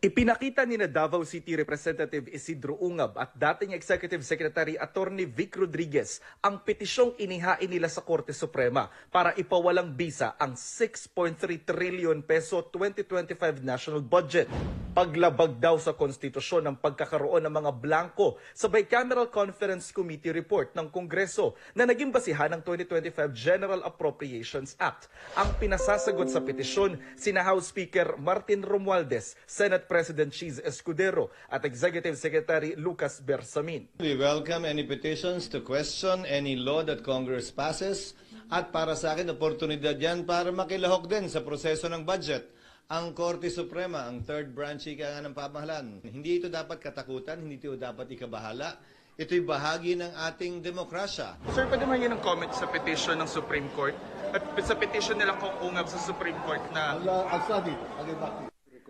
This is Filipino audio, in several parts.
Ipinakita ni na Davao City Representative Isidro Ungab at dating Executive Secretary Attorney Vic Rodriguez ang petisyong inihain nila sa Korte Suprema para ipawalang bisa ang 6.3 trillion peso 2025 national budget. Paglabag daw sa konstitusyon ng pagkakaroon ng mga blanco sa Bicameral Conference Committee report ng Kongreso na naging basihan ng 2025 General Appropriations Act. Ang pinasasagot sa petisyon sina House Speaker Martin Romualdez, Senate President Cheese Escudero at Executive Secretary Lucas Bersamin. We welcome any petitions to question any law that Congress passes at para sa akin, oportunidad yan para makilahok din sa proseso ng budget. Ang Korte Suprema, ang third branch ika nga ng pamahalaan. Hindi ito dapat katakutan, hindi ito dapat ikabahala. Ito'y bahagi ng ating demokrasya. Sir, pwede man yun ang comment sa petition ng Supreme Court at sa petition nila kung ungab sa Supreme Court na...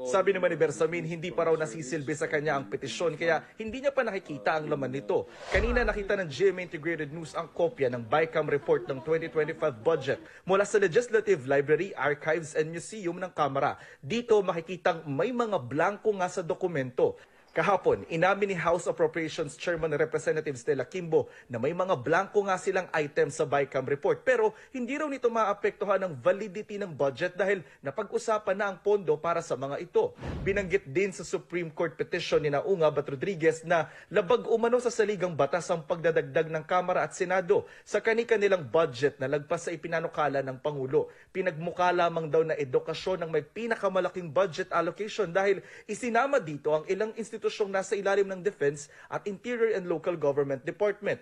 Sabi naman ni Bersamin, hindi pa raw nasisilbi sa kanya ang petisyon kaya hindi niya pa nakikita ang laman nito. Kanina nakita ng GMA Integrated News ang kopya ng BICAM report ng 2025 budget mula sa Legislative Library, Archives and Museum ng Kamara. Dito makikitang may mga blanco nga sa dokumento. Kahapon, inamin ni House Appropriations Chairman Representative Stella Kimbo na may mga blanco nga silang items sa BICAM report pero hindi raw nito maapektuhan ang validity ng budget dahil napag-usapan na ang pondo para sa mga ito. Binanggit din sa Supreme Court petition ni Ungab at Rodriguez na labag umano sa saligang batas ang pagdadagdag ng Kamara at Senado sa kani-kanilang budget na lagpas sa ipinanukala ng Pangulo. Pinagmukha lamang daw na edukasyon ng may pinakamalaking budget allocation dahil isinama dito ang ilang institusyong nasa ilalim ng Defense at Interior and Local Government Department.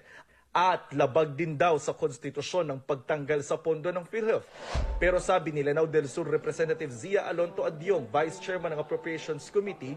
At labag din daw sa konstitusyon ng pagtanggal sa pondo ng PhilHealth. Pero sabi ni Lanao del Sur Representative Zia Alonto Adyong, Vice Chairman ng Appropriations Committee,